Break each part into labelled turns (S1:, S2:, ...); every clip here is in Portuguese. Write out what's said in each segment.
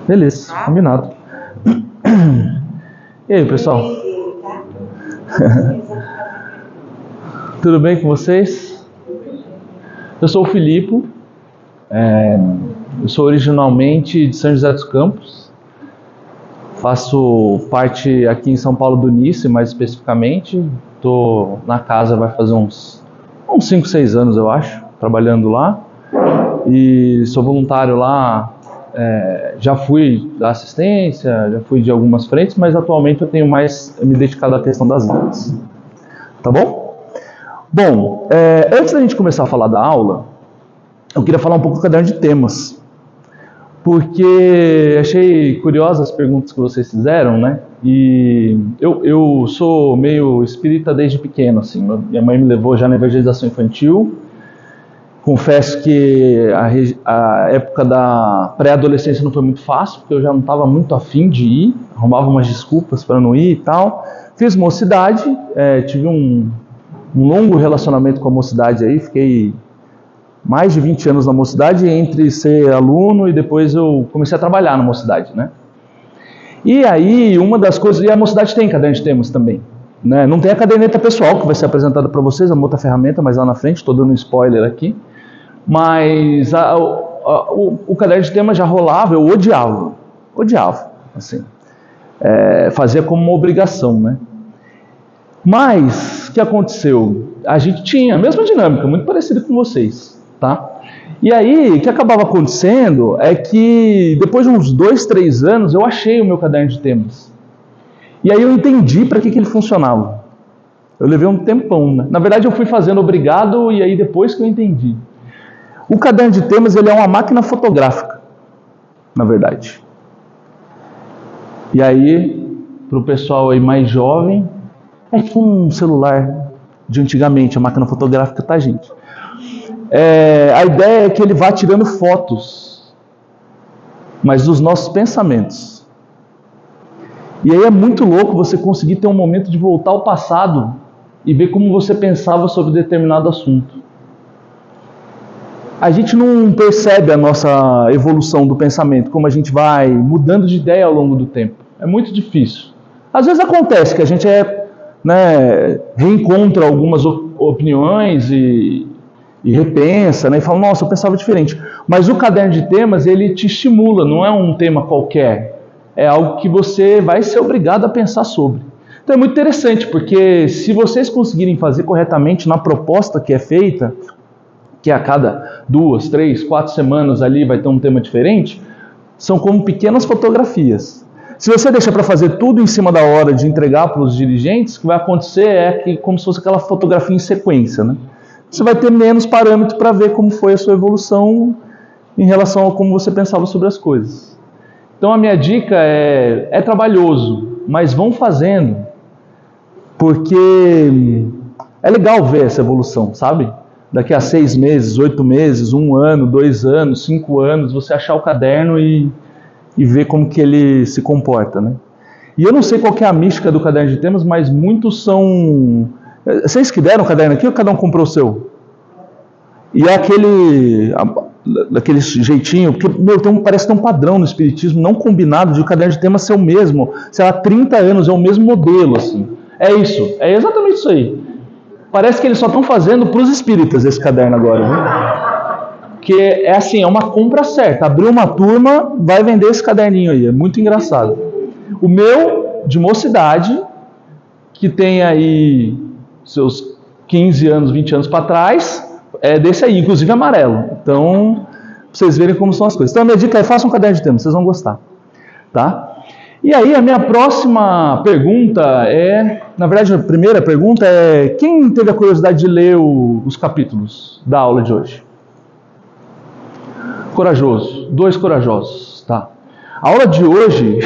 S1: Beleza, combinado. E aí, pessoal? Tudo bem com vocês? Eu sou o Filipe, eu sou originalmente de São José dos Campos, faço parte aqui em São Paulo do Nice, mais especificamente. Estou na casa vai fazer uns 5, 6 anos, eu acho, trabalhando lá, e sou voluntário lá. Já fui da assistência, já fui de algumas frentes, mas atualmente eu tenho mais me dedicado à questão das aulas. Tá bom? Bom, antes da gente começar a falar da aula, eu queria falar um pouco do caderno de temas, porque achei curiosas as perguntas que vocês fizeram, né? E eu sou meio espírita desde pequeno, assim. Minha mãe me levou já na evangelização infantil. Confesso que a época da pré-adolescência não foi muito fácil, porque eu já não estava muito afim de ir, arrumava umas desculpas para não ir e tal. Fiz mocidade, tive um longo relacionamento com a mocidade aí, fiquei mais de 20 anos na mocidade, entre ser aluno e depois eu comecei a trabalhar na mocidade, né? E aí, uma das coisas, e a mocidade tem caderno de temas também, né? Não tem a caderneta pessoal que vai ser apresentada para vocês, é uma outra ferramenta, mas lá na frente, estou dando um spoiler aqui. Mas o caderno de temas já rolava, eu odiava, assim, fazia como uma obrigação, né? Mas, o que aconteceu? A gente tinha a mesma dinâmica, muito parecida com vocês, tá? E aí, o que acabava acontecendo é que, depois de uns 2, 3 anos, eu achei o meu caderno de temas. E aí eu entendi para que ele funcionava. Eu levei um tempão, né? Na verdade, eu fui fazendo obrigado e aí depois que eu entendi. O caderno de temas, ele é uma máquina fotográfica, na verdade. E aí, para o pessoal aí mais jovem, é tipo um celular de antigamente, a máquina fotográfica, tá, gente? A ideia é que ele vá tirando fotos, mas dos nossos pensamentos. E aí é muito louco você conseguir ter um momento de voltar ao passado e ver como você pensava sobre determinado assunto. A gente não percebe a nossa evolução do pensamento, como a gente vai mudando de ideia ao longo do tempo. É muito difícil. Às vezes acontece que a gente reencontra algumas opiniões e repensa, né, e fala, nossa, eu pensava diferente. Mas o caderno de temas, ele te estimula, não é um tema qualquer. É algo que você vai ser obrigado a pensar sobre. Então é muito interessante, porque se vocês conseguirem fazer corretamente na proposta que é feita, que a cada 2, 3, 4 semanas ali vai ter um tema diferente, são como pequenas fotografias. Se você deixar para fazer tudo em cima da hora de entregar para os dirigentes, o que vai acontecer é que como se fosse aquela fotografia em sequência, né? Você vai ter menos parâmetro para ver como foi a sua evolução em relação a como você pensava sobre as coisas. Então a minha dica é trabalhoso, mas vão fazendo, porque é legal ver essa evolução, sabe? Daqui a 6 meses, 8 meses, 1 ano, 2 anos, 5 anos, você achar o caderno e ver como que ele se comporta, né? E eu não sei qual que é a mística do caderno de temas, mas muitos são... Vocês que deram o caderno aqui ou cada um comprou o seu? E é daquele jeitinho, porque parece ter um padrão no espiritismo não combinado de o caderno de temas ser o mesmo, sei lá, 30 anos, é o mesmo modelo, assim. É isso, é exatamente isso aí. Parece que eles só estão fazendo para os espíritas esse caderno agora, viu? Porque é assim, é uma compra certa. Abriu uma turma, vai vender esse caderninho aí. É muito engraçado. O meu, de mocidade, que tem aí seus 15 anos, 20 anos para trás, é desse aí, inclusive amarelo. Então, pra vocês verem como são as coisas. Então a minha dica é, façam um caderno de temas, vocês vão gostar. Tá? E aí a minha próxima pergunta na verdade a primeira pergunta é, quem teve a curiosidade de ler os capítulos da aula de hoje? Corajoso, 2 corajosos, tá? A aula de hoje,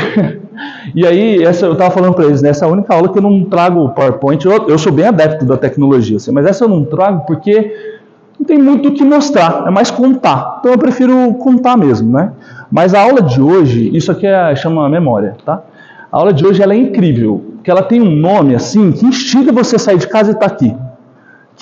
S1: e aí essa eu estava falando para eles, né, essa é a única aula que eu não trago PowerPoint, eu sou bem adepto da tecnologia, assim, mas essa eu não trago porque não tem muito o que mostrar, é mais contar, então eu prefiro contar mesmo, né? Mas a aula de hoje, isso aqui chama memória, tá? A aula de hoje ela é incrível, porque ela tem um nome assim, que instiga você a sair de casa e estar aqui,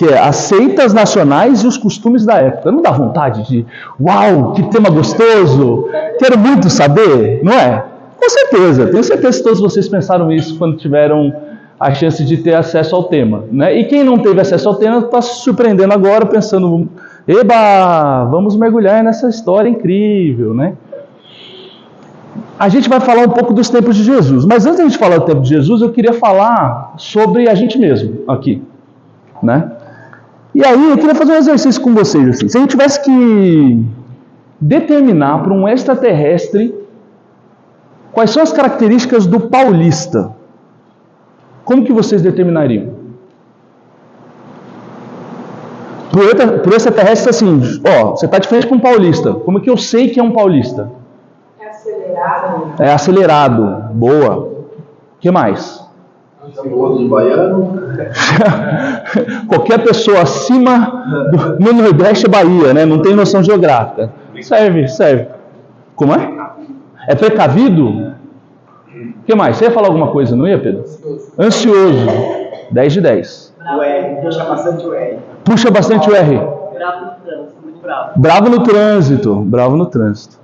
S1: que é as seitas nacionais e os costumes da época. Não dá vontade de, uau, que tema gostoso, quero muito saber, não é? Com certeza, tenho certeza que todos vocês pensaram isso quando tiveram a chance de ter acesso ao tema, né? E quem não teve acesso ao tema está se surpreendendo agora, pensando, eba, vamos mergulhar nessa história incrível, né? A gente vai falar um pouco dos tempos de Jesus, mas antes de a gente falar do tempo de Jesus, eu queria falar sobre a gente mesmo aqui, né? E aí eu queria fazer um exercício com vocês, assim. Se a gente tivesse que determinar para um extraterrestre quais são as características do paulista, como que vocês determinariam? Por extraterrestre, assim, ó, você está de frente com um paulista, como é que eu sei que é um paulista?
S2: É acelerado.
S1: É acelerado, boa. O que mais?
S3: De baiano.
S1: Qualquer pessoa acima no Nordeste é Bahia, né? Não tem noção geográfica. Serve. Como é? É precavido? O que mais? Você ia falar alguma coisa, não ia, Pedro? Ansioso. 10 de 10.
S3: O R, puxa bastante o R.
S1: Puxa bastante o R.
S2: Bravo no trânsito, muito bravo.
S1: Bravo no trânsito.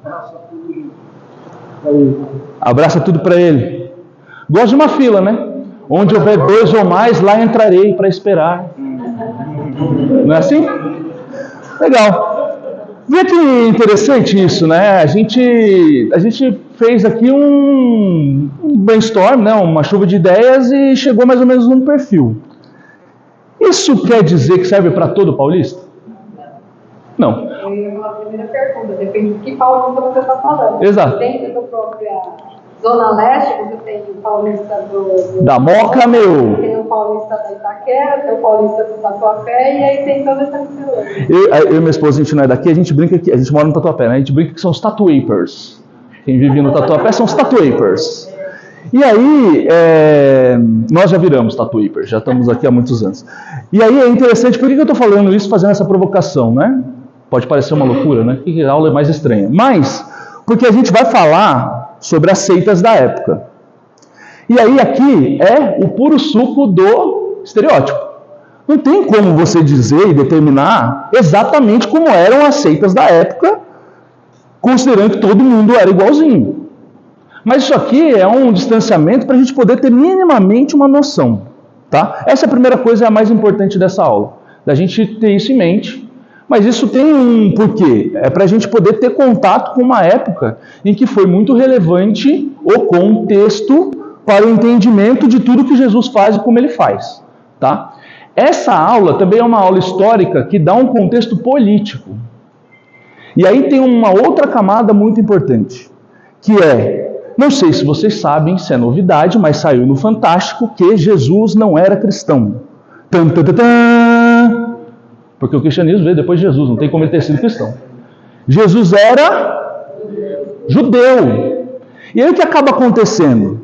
S1: Abraça tudo para ele. Gosta de uma fila, né? Onde houver 2 ou mais, lá entrarei para esperar. Não é assim? Legal. Vê que interessante isso, né? A gente fez aqui um brainstorm, né? Uma chuva de ideias e chegou mais ou menos num perfil. Isso quer dizer que serve para todo paulista? Não.
S4: Eu ia falar a primeira pergunta, depende do que paulista você está falando.
S1: Exato.
S4: Dentro da própria Zona Leste, você tem o paulista
S1: Da Moca, meu.
S4: Tem o paulista da Itaquera, tem o paulista do Tatuapé, e aí tem toda essa mistura.
S1: Eu e minha esposa, a gente não é daqui, a gente brinca que a gente mora no Tatuapé, né? A gente brinca que são os tatuapers. Quem vive no Tatuapé são os tatuapers. E aí, nós já viramos tatuapers, já estamos aqui há muitos anos. E aí é interessante, por que eu estou falando isso, fazendo essa provocação, né? Pode parecer uma loucura, né? Que aula é mais estranha. Mas, porque a gente vai falar sobre as seitas da época. E aí aqui é o puro suco do estereótipo. Não tem como você dizer e determinar exatamente como eram as seitas da época, considerando que todo mundo era igualzinho. Mas isso aqui é um distanciamento para a gente poder ter minimamente uma noção. Tá? Essa é a primeira coisa, é a mais importante dessa aula. Da gente ter isso em mente. Mas isso tem um porquê. É para a gente poder ter contato com uma época em que foi muito relevante o contexto para o entendimento de tudo que Jesus faz e como ele faz. Tá? Essa aula também é uma aula histórica que dá um contexto político. E aí tem uma outra camada muito importante, que é, não sei se vocês sabem, se é novidade, mas saiu no Fantástico que Jesus não era cristão. Tan, tan, tan, tan. Porque o cristianismo veio depois de Jesus, não tem como ele ter sido cristão. Jesus era judeu. E aí o que acaba acontecendo?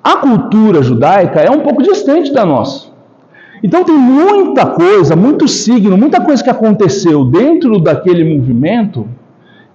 S1: A cultura judaica é um pouco distante da nossa. Então tem muita coisa, muito signo, muita coisa que aconteceu dentro daquele movimento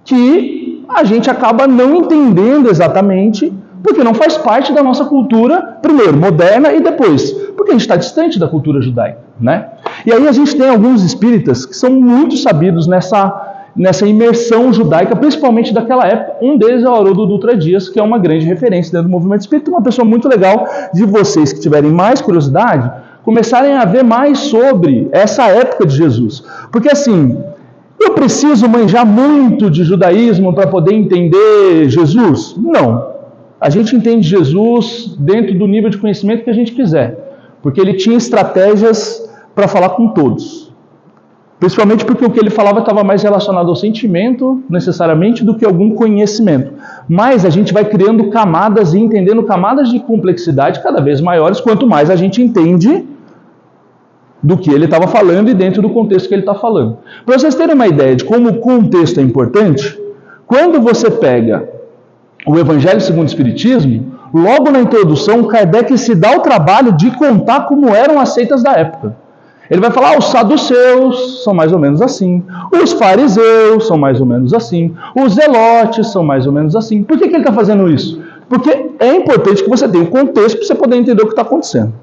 S1: que a gente acaba não entendendo exatamente, porque não faz parte da nossa cultura, primeiro, moderna, e depois, porque a gente está distante da cultura judaica, né? E aí a gente tem alguns espíritas que são muito sabidos nessa imersão judaica, principalmente daquela época. Um deles é o Haroldo Dutra Dias, que é uma grande referência dentro do movimento espírita, uma pessoa muito legal, de vocês que tiverem mais curiosidade, começarem a ver mais sobre essa época de Jesus. Porque assim, eu preciso manjar muito de judaísmo para poder entender Jesus? Não. A gente entende Jesus dentro do nível de conhecimento que a gente quiser, porque ele tinha estratégias para falar com todos. Principalmente porque o que ele falava estava mais relacionado ao sentimento, necessariamente, do que algum conhecimento. Mas a gente vai criando camadas e entendendo camadas de complexidade cada vez maiores, quanto mais a gente entende do que ele estava falando e dentro do contexto que ele está falando. Para vocês terem uma ideia de como o contexto é importante, quando você pega o Evangelho segundo o Espiritismo, logo na introdução, Kardec se dá o trabalho de contar como eram as seitas da época. Ele vai falar, os saduceus são mais ou menos assim, os fariseus são mais ou menos assim, os zelotes são mais ou menos assim. Por que ele está fazendo isso? Porque é importante que você tenha um contexto para você poder entender o que está acontecendo.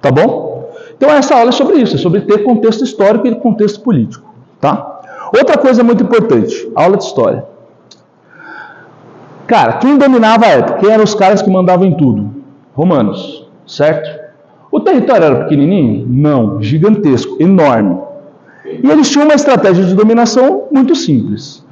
S1: Tá bom? Então essa aula é sobre isso, é sobre ter contexto histórico e contexto político. Tá? Outra coisa muito importante, aula de história. Cara, quem dominava a época? Quem eram os caras que mandavam em tudo? Romanos, certo? O território era pequenininho? Não, gigantesco, enorme. E eles tinham uma estratégia de dominação muito simples.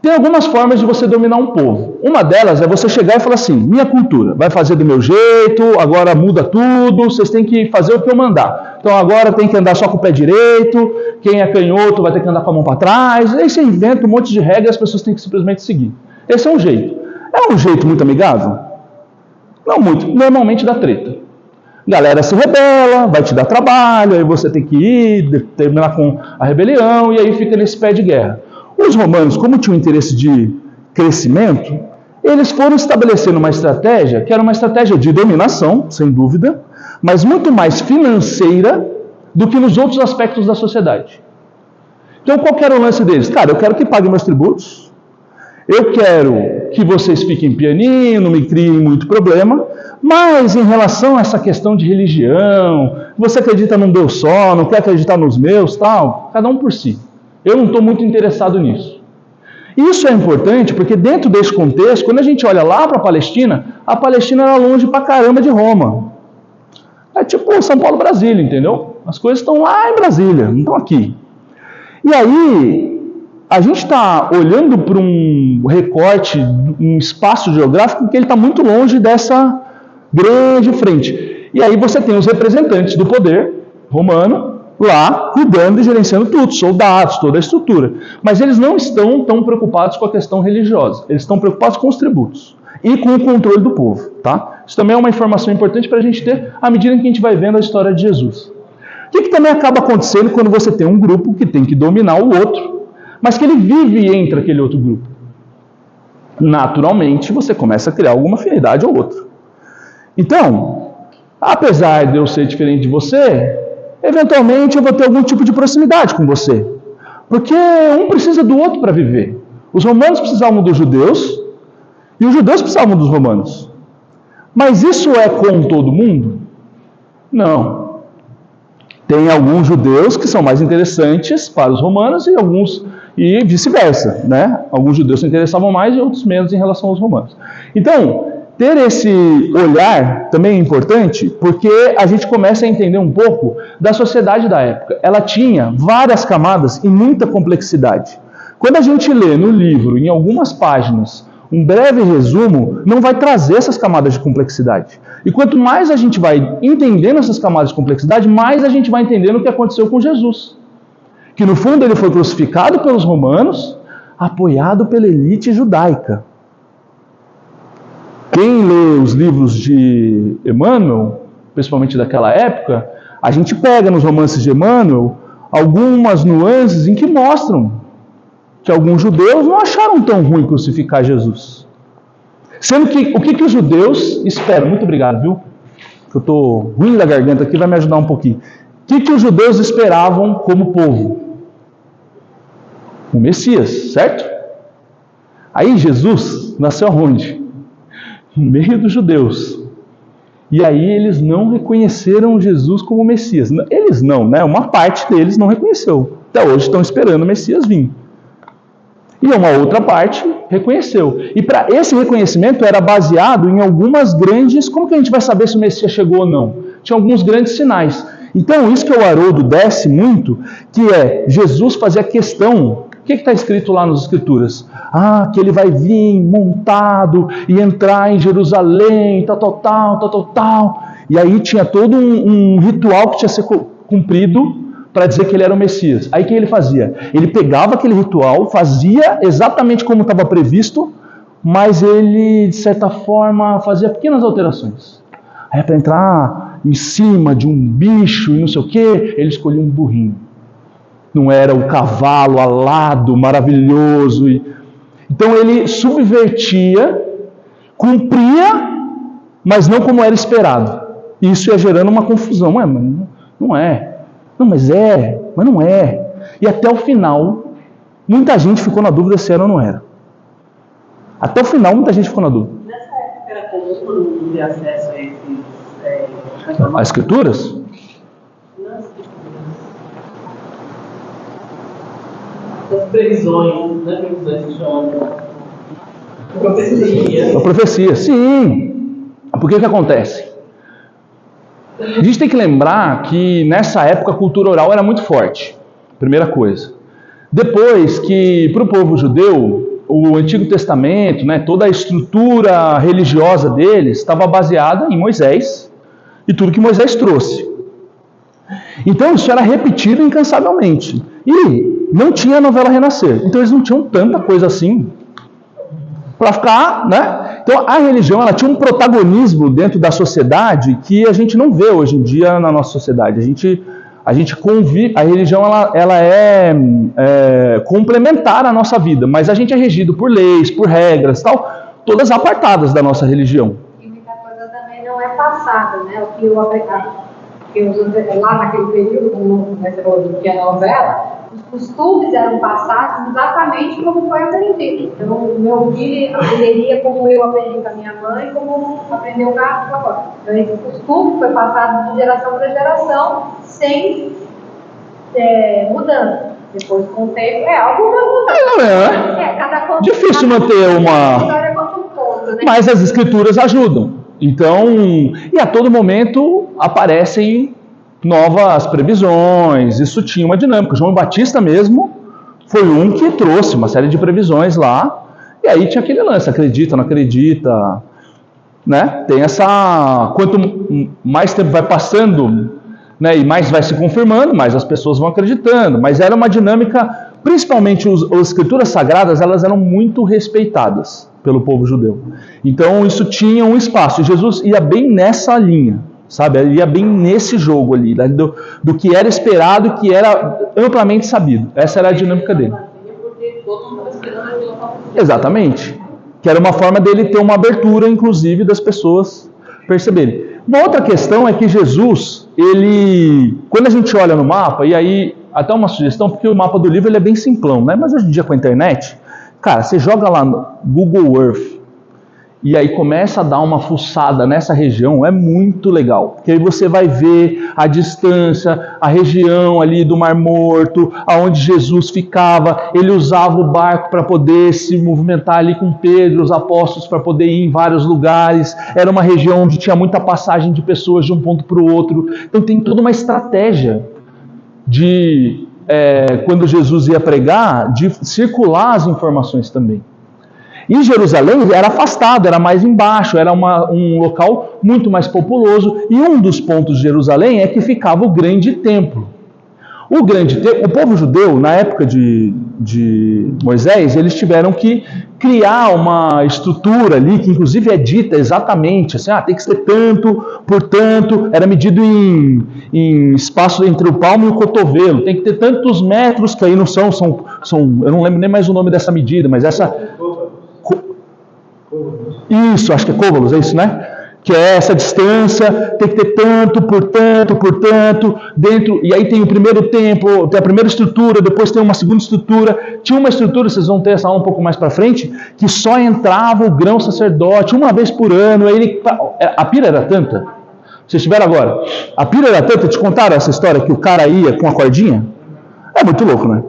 S1: Tem algumas formas de você dominar um povo. Uma delas é você chegar e falar assim, minha cultura, vai fazer do meu jeito, agora muda tudo, vocês têm que fazer o que eu mandar. Então agora tem que andar só com o pé direito, quem é canhoto vai ter que andar com a mão para trás. Aí você inventa um monte de regras e as pessoas têm que simplesmente seguir. Esse é um jeito. É um jeito muito amigável? Não muito. Normalmente dá treta. Galera se rebela, vai te dar trabalho, aí você tem que ir, terminar com a rebelião, e aí fica nesse pé de guerra. Os romanos, como tinham interesse de crescimento, eles foram estabelecendo uma estratégia, que era uma estratégia de dominação, sem dúvida, mas muito mais financeira do que nos outros aspectos da sociedade. Então, qual que era o lance deles? Cara, eu quero que paguem meus tributos, eu quero que vocês fiquem pianinho, não me criem muito problema, mas em relação a essa questão de religião, você acredita num Deus só, não quer acreditar nos meus, tal, cada um por si. Eu não estou muito interessado nisso. Isso é importante porque dentro desse contexto, quando a gente olha lá para a Palestina era longe pra caramba de Roma. É tipo São Paulo, Brasília, entendeu? As coisas estão lá em Brasília, não estão aqui. E aí, a gente está olhando para um recorte, um espaço geográfico que ele está muito longe dessa grande frente. E aí você tem os representantes do poder romano lá cuidando e gerenciando tudo, soldados, toda a estrutura. Mas eles não estão tão preocupados com a questão religiosa. Eles estão preocupados com os tributos e com o controle do povo. Tá? Isso também é uma informação importante para a gente ter à medida que a gente vai vendo a história de Jesus. O que também acaba acontecendo quando você tem um grupo que tem que dominar o outro, mas que ele vive entre aquele outro grupo? Naturalmente, você começa a criar alguma afinidade ou outra. Então, apesar de eu ser diferente de você, eventualmente eu vou ter algum tipo de proximidade com você. Porque um precisa do outro para viver. Os romanos precisavam dos judeus e os judeus precisavam dos romanos. Mas isso é com todo mundo? Não. Tem alguns judeus que são mais interessantes para os romanos e vice-versa, né? Alguns judeus se interessavam mais e outros menos em relação aos romanos. Então, ter esse olhar também é importante porque a gente começa a entender um pouco da sociedade da época. Ela tinha várias camadas e muita complexidade. Quando a gente lê no livro, em algumas páginas, um breve resumo, não vai trazer essas camadas de complexidade. E quanto mais a gente vai entendendo essas camadas de complexidade, mais a gente vai entendendo o que aconteceu com Jesus. Que no fundo ele foi crucificado pelos romanos, apoiado pela elite judaica. Quem lê os livros de Emmanuel, principalmente daquela época, a gente pega nos romances de Emmanuel algumas nuances em que mostram que alguns judeus não acharam tão ruim crucificar Jesus. Sendo que, o que os judeus esperam? Muito obrigado, viu? Eu estou ruim da garganta aqui, vai me ajudar um pouquinho. O que os judeus esperavam como povo? O Messias, certo? Aí Jesus nasceu aonde? No meio dos judeus. E aí eles não reconheceram Jesus como Messias. Eles não, né? Uma parte deles não reconheceu. Até hoje estão esperando o Messias vir. E uma outra parte reconheceu. E para esse reconhecimento era baseado em algumas grandes... Como que a gente vai saber se o Messias chegou ou não? Tinha alguns grandes sinais. Então, isso que o Haroldo desce muito, que é Jesus fazia questão... O que está escrito lá nas Escrituras? Que ele vai vir montado e entrar em Jerusalém, tal. E aí tinha todo um ritual que tinha que ser cumprido para dizer que ele era o Messias. Aí o que ele fazia? Ele pegava aquele ritual, fazia exatamente como estava previsto, mas ele, de certa forma, fazia pequenas alterações. Aí para entrar em cima de um bicho e não sei o que, ele escolhia um burrinho. Não era o cavalo alado, maravilhoso. Então ele subvertia, cumpria, mas não como era esperado. Isso ia gerando uma confusão. Mas não é. Não, mas não é. E até o final, muita gente ficou na dúvida se era ou não era. Até o final, muita gente ficou na dúvida.
S2: Nessa época era comum todo mundo ter acesso a esses...
S1: As Escrituras?
S2: previsões, né? Previsões que chamam profecia.
S1: A profecia, sim. Porque o que acontece? A gente tem que lembrar que nessa época a cultura oral era muito forte. Primeira coisa. Depois que, para o povo judeu, o Antigo Testamento, né, toda a estrutura religiosa deles estava baseada em Moisés e tudo que Moisés trouxe. Então isso era repetido incansavelmente. E não tinha novela Renascer. Então eles não tinham tanta coisa assim para ficar, né? Então a religião ela tinha um protagonismo dentro da sociedade que a gente não vê hoje em dia na nossa sociedade. A gente convive, a religião ela é complementar à nossa vida, mas a gente é regido por leis, por regras, tal, todas apartadas da nossa religião.
S4: E muita coisa também não é passada, né? O que eu aplicava. Lá naquele período, como você falou do que é novela, os costumes eram passados exatamente como foi aprendido. Então, meu filho aprenderia como eu aprendi com a minha mãe, como aprendeu com a avó. Então, esse costume foi passado de geração para geração, sem mudança. Depois, com o tempo, algo vai mudar. Cada conto
S1: Difícil manter uma...
S4: história conta um conto, né?
S1: Mas as escrituras ajudam. Então, e a todo momento aparecem novas previsões, isso tinha uma dinâmica. João Batista mesmo foi um que trouxe uma série de previsões lá, e aí tinha aquele lance, acredita, não acredita, né? Tem essa... Quanto mais tempo vai passando, né, e mais vai se confirmando, mais as pessoas vão acreditando, mas era uma dinâmica, principalmente as escrituras sagradas, elas eram muito respeitadas pelo povo judeu. Então isso tinha um espaço, e Jesus ia bem nessa linha, sabe? Ele ia bem nesse jogo ali, do que era esperado e que era amplamente sabido. Essa era a dinâmica dele.
S2: Porque todo mundo estava esperando aquilo acontecer.
S1: Exatamente. Que era uma forma dele ter uma abertura, inclusive, das pessoas perceberem. Uma outra questão é que Jesus, quando a gente olha no mapa, e aí até uma sugestão, porque o mapa do livro ele é bem simplão, né? Mas hoje em dia com a internet, cara, você joga lá no Google Earth e aí começa a dar uma fuçada nessa região, é muito legal. Porque aí você vai ver a distância, a região ali do Mar Morto, aonde Jesus ficava, ele usava o barco para poder se movimentar ali com Pedro, os apóstolos, para poder ir em vários lugares. Era uma região onde tinha muita passagem de pessoas de um ponto para o outro. Então tem toda uma estratégia de... quando Jesus ia pregar, de circular as informações também. E Jerusalém era afastado, era mais embaixo, era um local muito mais populoso, e um dos pontos de Jerusalém é que ficava o grande templo. O povo judeu, na época de Moisés, eles tiveram que criar uma estrutura ali, que inclusive é dita exatamente, assim, tem que ser tanto, portanto, era medido em espaço entre o palmo e o cotovelo, tem que ter tantos metros, que aí não são, eu não lembro nem mais o nome dessa medida, mas essa... Isso, acho que é côvalos, é isso, né? Que é essa distância, tem que ter tanto, portanto, dentro, e aí tem o primeiro templo, tem a primeira estrutura, depois tem uma segunda estrutura. Tinha uma estrutura, vocês vão ter essa aula um pouco mais para frente, que só entrava o grão sacerdote uma vez por ano. Aí a pira era tanta, vocês tiveram agora, a pira era tanta, te contaram essa história que o cara ia com a cordinha? É muito louco, né?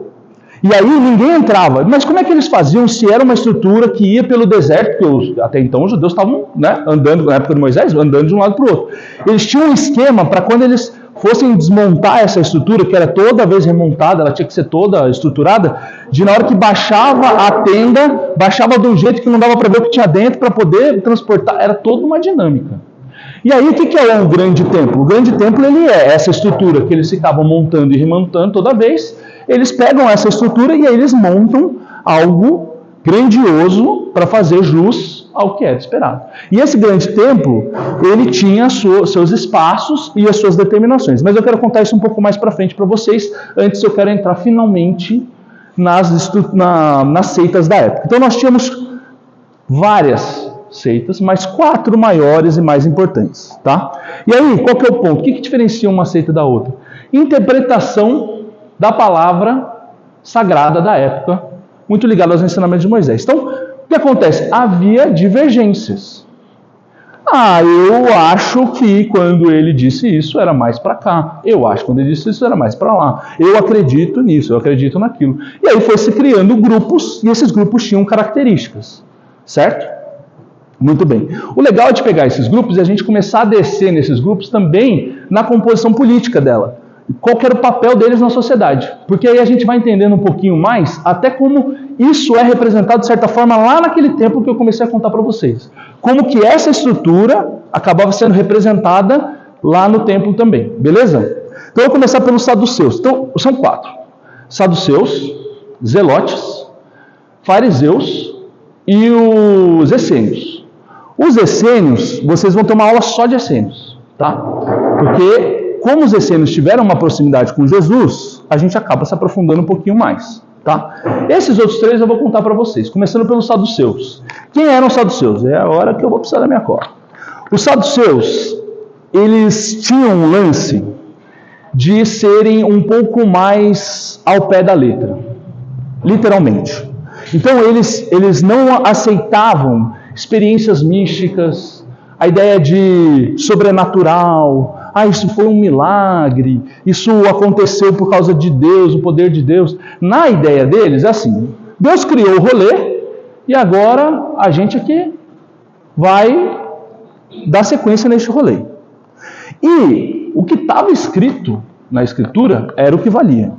S1: E aí ninguém entrava. Mas como é que eles faziam se era uma estrutura que ia pelo deserto? Porque até então os judeus estavam, né, andando, na época de Moisés, andando de um lado para o outro. Eles tinham um esquema para quando eles fossem desmontar essa estrutura, que era toda vez remontada, ela tinha que ser toda estruturada, de na hora que baixava a tenda, baixava de um jeito que não dava para ver o que tinha dentro para poder transportar. Era toda uma dinâmica. E aí o que é um grande templo? O grande templo ele é essa estrutura que eles ficavam montando e remontando toda vez. Eles pegam essa estrutura e aí eles montam algo grandioso para fazer jus ao que era esperado. E esse grande templo, ele tinha seus espaços e as suas determinações. Mas eu quero contar isso um pouco mais para frente para vocês. Antes eu quero entrar finalmente nas seitas da época. Então nós tínhamos várias seitas, mas 4 maiores e mais importantes. Tá? E aí, qual que é o ponto? O que diferencia uma seita da outra? Interpretação da palavra sagrada da época, muito ligada aos ensinamentos de Moisés. Então, o que acontece? Havia divergências. Eu acho que quando ele disse isso era mais para cá. Eu acho que quando ele disse isso era mais para lá. Eu acredito nisso, eu acredito naquilo. E aí foi se criando grupos, e esses grupos tinham características. Certo? Muito bem. O legal é de pegar esses grupos e a gente começar a descer nesses grupos também na composição política dela. Qual que era o papel deles na sociedade. Porque aí a gente vai entendendo um pouquinho mais até como isso é representado de certa forma lá naquele tempo que eu comecei a contar para vocês. Como que essa estrutura acabava sendo representada lá no templo também. Beleza? Então eu vou começar pelos saduceus. Então são 4. Saduceus, zelotes, fariseus e os essênios. Os essênios, vocês vão ter uma aula só de essênios, tá? Porque como os essênios tiveram uma proximidade com Jesus, a gente acaba se aprofundando um pouquinho mais, tá? Esses outros 3 eu vou contar para vocês, começando pelos saduceus. Quem eram os saduceus? É a hora que eu vou precisar da minha cola. Os saduceus, eles tinham um lance de serem um pouco mais ao pé da letra, literalmente. Então eles não aceitavam experiências místicas, a ideia de sobrenatural, isso foi um milagre, isso aconteceu por causa de Deus, o poder de Deus. Na ideia deles é assim, Deus criou o rolê e agora a gente aqui vai dar sequência neste rolê. E o que estava escrito na escritura era o que valia.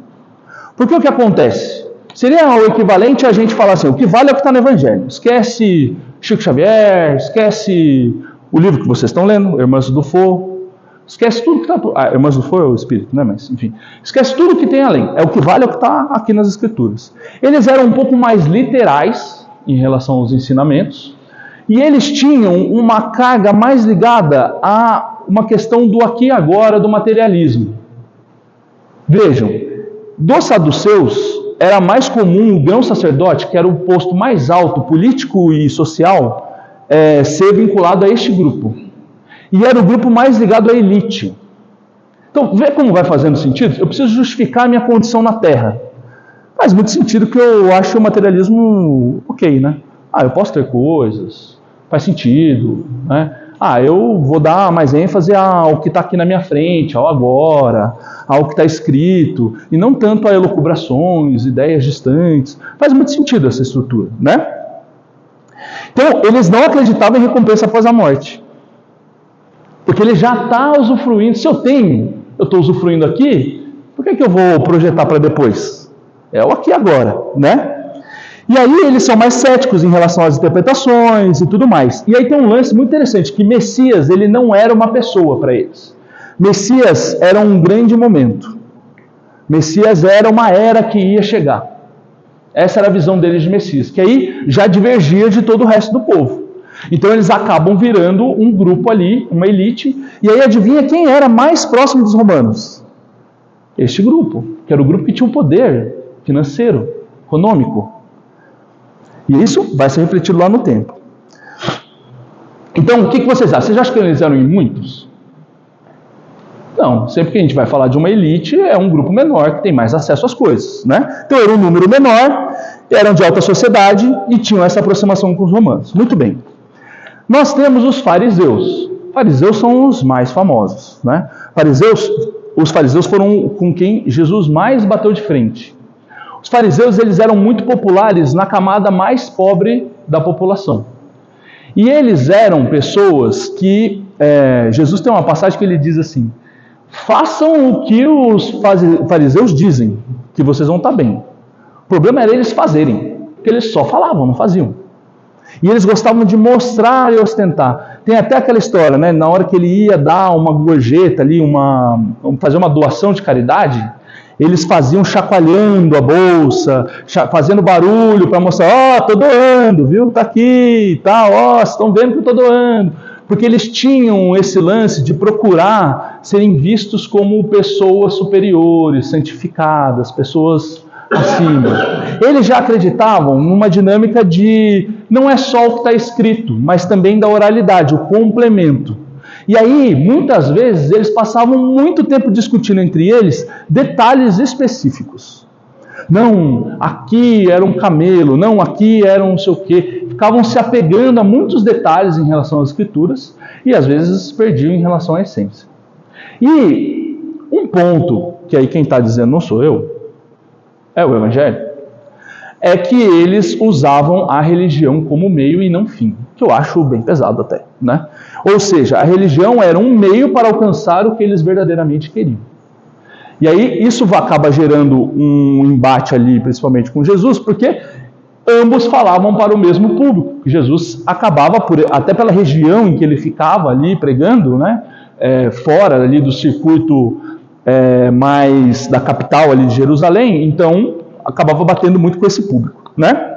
S1: Porque o que acontece? Seria o equivalente a gente falar assim, o que vale é o que está no Evangelho. Esquece Chico Xavier, esquece o livro que vocês estão lendo, Irmãs do Fogo, esquece tudo que está... Irmãs do Fogo é o Espírito, né? Mas, enfim, esquece tudo que tem além. É o que vale é o que está aqui nas Escrituras. Eles eram um pouco mais literais em relação aos ensinamentos, e eles tinham uma carga mais ligada a uma questão do aqui e agora, do materialismo. Vejam, dos saduceus, era mais comum o grão-sacerdote, que era o posto mais alto, político e social, ser vinculado a este grupo. E era o grupo mais ligado à elite. Então, vê como vai fazendo sentido? Eu preciso justificar a minha condição na Terra. Faz muito sentido que eu acho o materialismo ok, né? Eu posso ter coisas, faz sentido, né? Eu vou dar mais ênfase ao que está aqui na minha frente, ao agora, ao que está escrito, e não tanto a elucubrações, ideias distantes. Faz muito sentido essa estrutura, né? Então, eles não acreditavam em recompensa após a morte. Porque ele já está usufruindo. Se eu estou usufruindo aqui, por que eu vou projetar para depois? É o aqui e agora, né? E aí eles são mais céticos em relação às interpretações e tudo mais. E aí tem um lance muito interessante, que Messias ele não era uma pessoa para eles. Messias era um grande momento. Messias era uma era que ia chegar. Essa era a visão deles de Messias, que aí já divergia de todo o resto do povo. Então eles acabam virando um grupo ali, uma elite, e aí adivinha quem era mais próximo dos romanos? Este grupo, que era o grupo que tinha um poder financeiro, econômico. E isso vai ser refletido lá no tempo. Então, o que vocês acham? Vocês acham que eles eram em muitos? Não, sempre que a gente vai falar de uma elite, é um grupo menor que tem mais acesso às coisas, né? Então era um número menor, eram de alta sociedade e tinham essa aproximação com os romanos. Muito bem. Nós temos os fariseus. Fariseus são os mais famosos, né? Os fariseus foram com quem Jesus mais bateu de frente. Os fariseus eles eram muito populares na camada mais pobre da população. E eles eram pessoas que... Jesus tem uma passagem que ele diz assim: façam o que os fariseus dizem, que vocês vão estar bem. O problema era eles fazerem, porque eles só falavam, não faziam. E eles gostavam de mostrar e ostentar. Tem até aquela história, né? Na hora que ele ia dar uma gorjeta ali, fazer uma doação de caridade, eles faziam chacoalhando a bolsa, fazendo barulho para mostrar, estou doando, viu? Está aqui, tá, estão vendo que eu estou doando. Porque eles tinham esse lance de procurar serem vistos como pessoas superiores, santificadas, pessoas acima. Eles já acreditavam numa dinâmica de não é só o que está escrito, mas também da oralidade, o complemento. E aí, muitas vezes, eles passavam muito tempo discutindo entre eles detalhes específicos. Não, aqui era um camelo, não, aqui era um não sei o quê. Ficavam se apegando a muitos detalhes em relação às escrituras e às vezes perdiam em relação à essência. E um ponto, que aí quem está dizendo não sou eu, é o Evangelho, é que eles usavam a religião como meio e não fim, que eu acho bem pesado até, né? Ou seja, a religião era um meio para alcançar o que eles verdadeiramente queriam. E aí isso acaba gerando um embate ali, principalmente com Jesus, porque ambos falavam para o mesmo público. Jesus acabava, até pela região em que ele ficava ali pregando, né? Fora ali do circuito mais da capital ali de Jerusalém, então acabava batendo muito com esse público, né?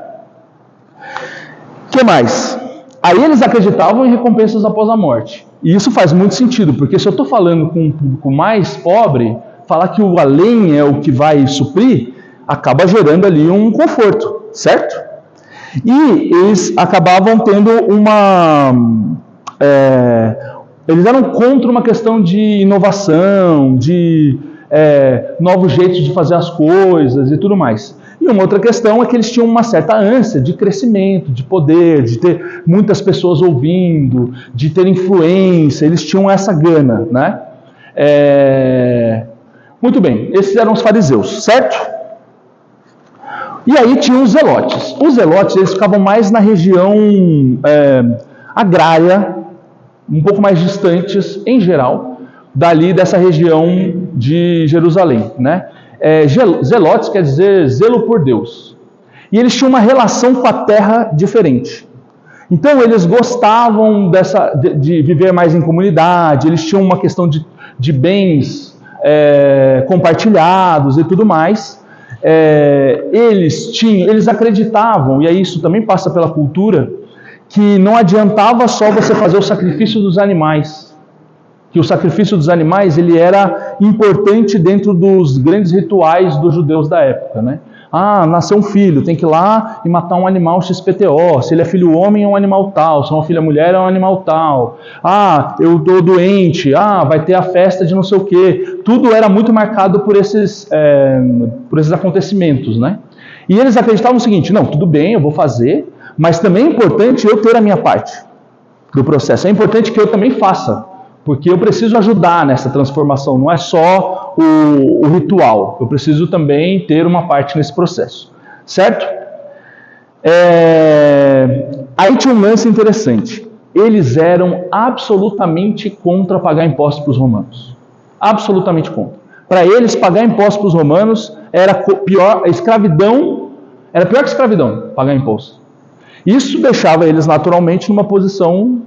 S1: O que mais? Aí eles acreditavam em recompensas após a morte. E isso faz muito sentido, porque se eu estou falando com um público mais pobre, falar que o além é o que vai suprir, acaba gerando ali um conforto, certo? E eles acabavam tendo eles eram contra uma questão de inovação, de novos jeitos de fazer as coisas e tudo mais. E uma outra questão é que eles tinham uma certa ânsia de crescimento, de poder, de ter muitas pessoas ouvindo, de ter influência, eles tinham essa gana, né? Muito bem, esses eram os fariseus, certo? E aí tinham os zelotes. Os zelotes, eles ficavam mais na região agrária, um pouco mais distantes, em geral, dali dessa região de Jerusalém, né? Zelotes quer dizer zelo por Deus. E eles tinham uma relação com a terra diferente. Então eles gostavam de viver mais em comunidade, eles tinham uma questão de bens compartilhados e tudo mais. Eles acreditavam, e aí isso também passa pela cultura, que não adiantava só você fazer o sacrifício dos animais, que o sacrifício dos animais ele era importante dentro dos grandes rituais dos judeus da época, né? Nasceu um filho, tem que ir lá e matar um animal XPTO, se ele é filho homem é um animal tal, se é uma filha mulher é um animal tal, eu estou doente, vai ter a festa de não sei o quê. Tudo era muito marcado por esses acontecimentos, né? E eles acreditavam o seguinte: não, tudo bem, eu vou fazer, mas também é importante eu ter a minha parte do processo. É importante que eu também faça, porque eu preciso ajudar nessa transformação. Não é só o ritual. Eu preciso também ter uma parte nesse processo. Certo? Aí tinha um lance interessante. Eles eram absolutamente contra pagar impostos para os romanos. Absolutamente contra. Para eles, pagar impostos para os romanos era pior. A escravidão era pior que escravidão, pagar imposto. Isso deixava eles naturalmente numa posição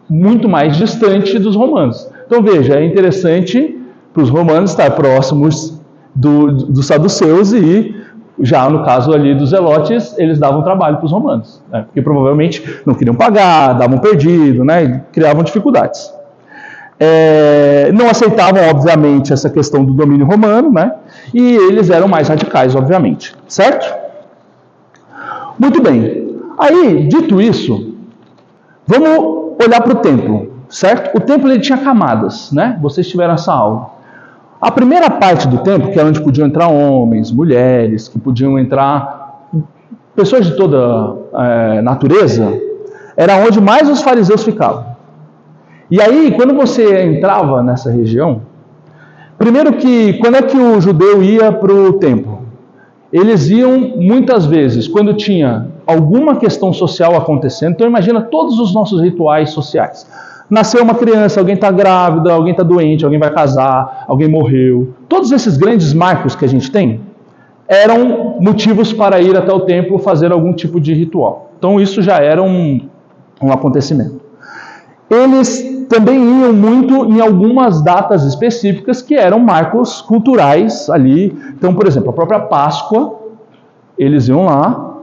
S1: muito mais distante dos romanos. Então veja, é interessante para os romanos estar próximos dos saduceus e já no caso ali dos zelotes, eles davam trabalho para os romanos, né? Porque provavelmente não queriam pagar, davam perdido, né? Criavam dificuldades. Não aceitavam, obviamente, essa questão do domínio romano, né? E eles eram mais radicais, obviamente, certo? Muito bem. Aí, dito isso, vamos olhar para o templo, certo? O templo ele tinha camadas, né? Vocês tiveram essa aula. A primeira parte do templo, que era onde podiam entrar homens, mulheres, que podiam entrar pessoas de toda natureza, era onde mais os fariseus ficavam. E aí, quando você entrava nessa região, primeiro que, quando é que o judeu ia para o templo? Eles iam muitas vezes quando tinha alguma questão social acontecendo. Então imagina todos os nossos rituais sociais. Nasceu uma criança, alguém está grávida, alguém está doente, alguém vai casar, alguém morreu. Todos esses grandes marcos que a gente tem eram motivos para ir até o templo fazer algum tipo de ritual. Então isso já era um acontecimento. Eles também iam muito em algumas datas específicas que eram marcos culturais ali. Então, por exemplo, a própria Páscoa, eles iam lá,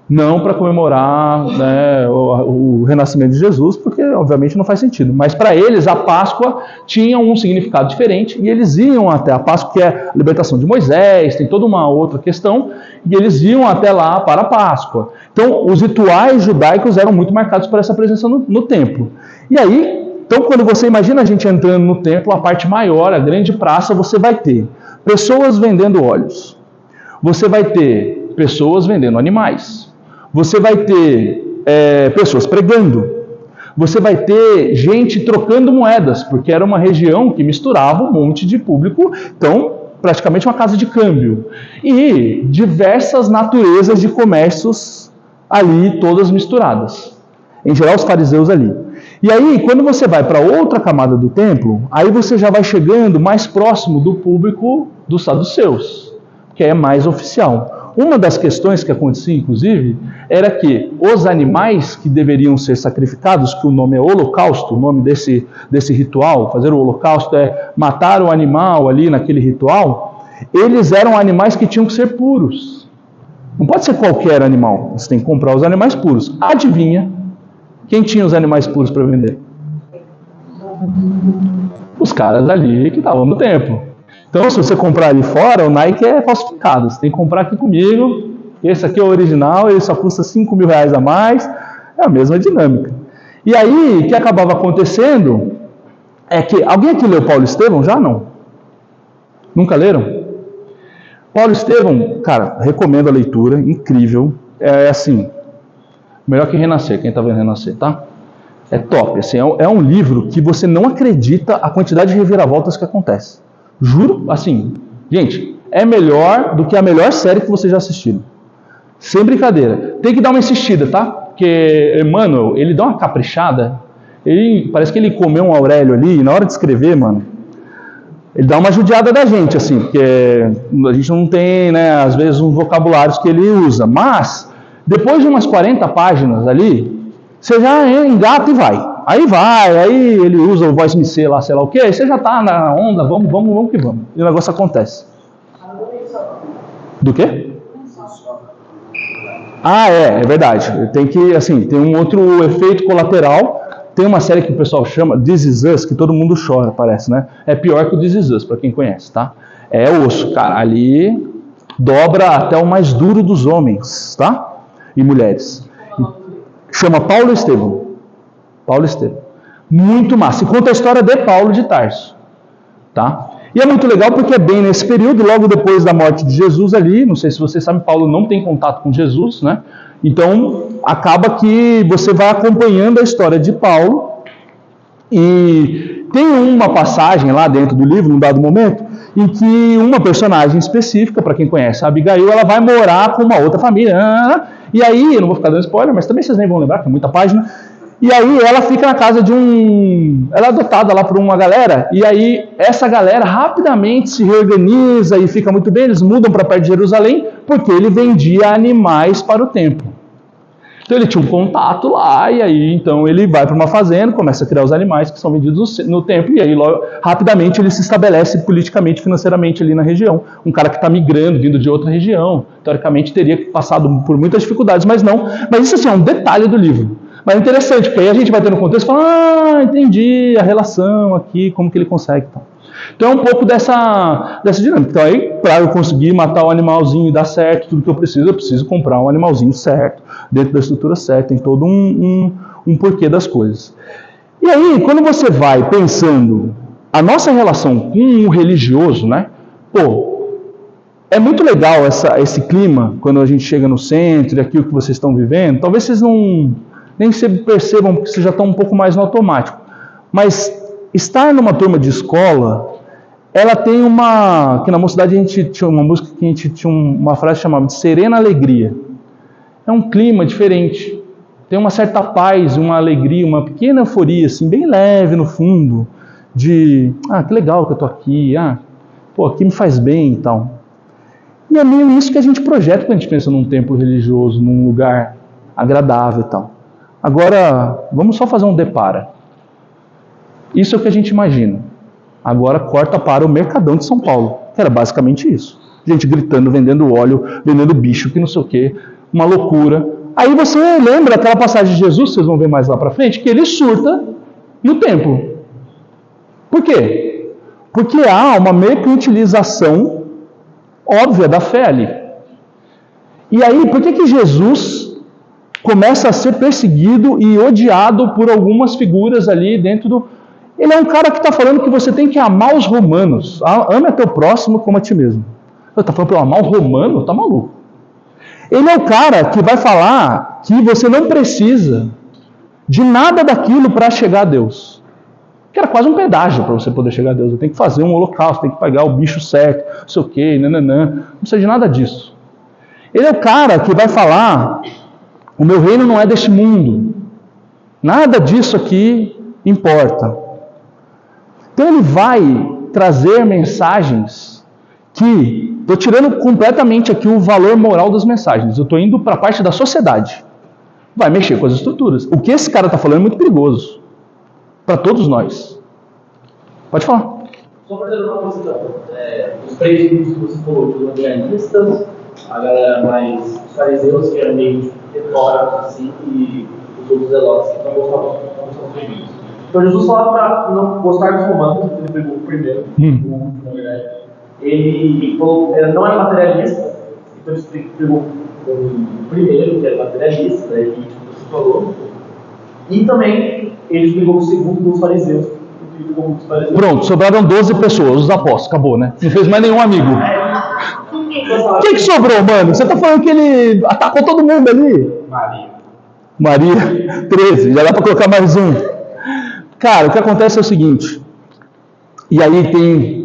S1: não para comemorar, né, o renascimento de Jesus, porque obviamente não faz sentido. Mas para eles a Páscoa tinha um significado diferente e eles iam até a Páscoa, que é a libertação de Moisés, tem toda uma outra questão, e eles iam até lá para a Páscoa. Então os rituais judaicos eram muito marcados por essa presença no templo. E aí, então quando você imagina a gente entrando no templo, a parte maior, a grande praça, você vai ter pessoas vendendo óleos. você vai ter pessoas vendendo animais, você vai ter pessoas pregando, você vai ter gente trocando moedas, porque era uma região que misturava um monte de público, então praticamente uma casa de câmbio, e diversas naturezas de comércios ali, todas misturadas, em geral os fariseus ali. E aí, quando você vai para outra camada do templo, aí você já vai chegando mais próximo do público dos saduceus, que é mais oficial. Uma das questões que acontecia, inclusive, era que os animais que deveriam ser sacrificados, que o nome é holocausto, o nome desse ritual, fazer o holocausto é matar o animal ali naquele ritual, eles eram animais que tinham que ser puros. Não pode ser qualquer animal, você tem que comprar os animais puros. Adivinha? Quem tinha os animais puros para vender? Os caras ali que estavam no templo. Então, se você comprar ali fora, o Nike é falsificado. Você tem que comprar aqui comigo. Esse aqui é o original, ele só custa R$5.000 a mais. É a mesma dinâmica. E aí, o que acabava acontecendo é que... Alguém aqui leu Paulo Estevão? Já não? Nunca leram? Paulo Estevão, cara, recomendo a leitura, incrível. É assim... Melhor que Renascer, quem está vendo Renascer, tá? É top, assim, é um livro que você não acredita a quantidade de reviravoltas que acontece. Juro, assim, gente, é melhor do que a melhor série que vocês já assistiram. Sem brincadeira. Tem que dar uma insistida, tá? Porque Emmanuel, ele dá uma caprichada, parece que ele comeu um Aurélio ali, e na hora de escrever, mano, ele dá uma judiada da gente, assim, porque a gente não tem, né, às vezes, uns vocabulários que ele usa, mas... Depois de umas 40 páginas ali, você já engata e vai. Aí ele usa o voice MC lá, sei lá o que, aí você já tá na onda, vamos que vamos. E o negócio acontece. Do quê? Ah, é verdade. Tem que, assim, tem um outro efeito colateral. Tem uma série que o pessoal chama This Is Us, que todo mundo chora, parece, né? É pior que o This Is Us, pra quem conhece, tá? É osso, cara. Ali dobra até o mais duro dos homens, tá? E mulheres. Chama Paulo Estevão. Paulo Estevão. Muito massa. E conta a história de Paulo de Tarso. Tá? E é muito legal porque é bem nesse período, logo depois da morte de Jesus ali, não sei se vocês sabem, Paulo não tem contato com Jesus, né? Então, acaba que você vai acompanhando a história de Paulo e tem uma passagem lá dentro do livro, num dado momento, em que uma personagem específica, para quem conhece a Abigail, ela vai morar com uma outra família. E aí, eu não vou ficar dando spoiler, mas também vocês nem vão lembrar, que é muita página. E aí ela fica na casa de ela é adotada lá por uma galera, e aí essa galera rapidamente se reorganiza e fica muito bem, eles mudam para perto de Jerusalém, porque ele vendia animais para o templo. Então ele tinha um contato lá, e aí então ele vai para uma fazenda, começa a criar os animais que são vendidos no templo, e aí logo, rapidamente ele se estabelece politicamente, financeiramente ali na região. Um cara que está migrando, vindo de outra região, teoricamente teria passado por muitas dificuldades, mas não. Mas isso assim, é um detalhe do livro. Mas é interessante, porque aí a gente vai ter no contexto e fala, entendi a relação aqui, como que ele consegue. Então é um pouco dessa dinâmica. Então aí, para eu conseguir matar o animalzinho e dar certo, tudo que eu preciso comprar um animalzinho certo, dentro da estrutura certa, tem todo um porquê das coisas. E aí, quando você vai pensando a nossa relação com o religioso, né? É muito legal esse clima, quando a gente chega no centro, e aquilo que vocês estão vivendo, talvez vocês nem se percebam, porque vocês já estão um pouco mais no automático. Mas estar numa turma de escola, ela tem que na mocidade a gente tinha uma música que a gente tinha uma frase chamada de serena alegria. É um clima diferente. Tem uma certa paz, uma alegria, uma pequena euforia, assim, bem leve no fundo, de, que legal que eu estou aqui, aqui me faz bem e tal. E é meio isso que a gente projeta quando a gente pensa num templo religioso, num lugar agradável e tal. Agora, vamos só fazer um depara. Isso é o que a gente imagina. Agora corta para o Mercadão de São Paulo, que era basicamente isso. Gente gritando, vendendo óleo, vendendo bicho, que não sei o quê, uma loucura. Aí você lembra aquela passagem de Jesus, vocês vão ver mais lá para frente, que ele surta no templo. Por quê? Porque há uma mercantilização óbvia da fé ali. E aí, por que Jesus começa a ser perseguido e odiado por algumas figuras ali dentro do... Ele é um cara que está falando que você tem que amar os romanos. Ame a teu próximo como a ti mesmo. Tá falando para eu amar o romano? Tá maluco. Ele é o cara que vai falar que você não precisa de nada daquilo para chegar a Deus. Que era quase um pedágio para você poder chegar a Deus. Eu tenho que fazer um holocausto, tem que pagar o bicho certo, não sei o quê, nananã. Não precisa de nada disso. Ele é o cara que vai falar: o meu reino não é deste mundo. Nada disso aqui importa. Então ele vai trazer mensagens que... Estou tirando completamente aqui o valor moral das mensagens. Eu estou indo para a parte da sociedade. Vai mexer com as estruturas. O que esse cara está falando é muito perigoso. Para todos nós. Pode falar.
S2: Só para fazer uma coisa, os 3 grupos que você falou, os evangelistas, a galera mais os fariseus, que eram meio teóricos, assim, e os outros zelotes, que não gostavam dos bem-vindos. Então Jesus falava para não gostar dos romanos, ele pegou o primeiro, o último, na verdade. Ele falou, não era materialista, então ele pegou o primeiro, que era materialista, daí que você falou. E também ele explicou o segundo dos fariseus.
S1: Pronto, sobraram 12 pessoas, os apóstolos, acabou, né? Não fez mais nenhum amigo. Quem que sobrou, mano? Você tá falando que ele atacou todo mundo ali? Maria, 13, já dá para colocar mais um. Cara, o que acontece é o seguinte, e aí tem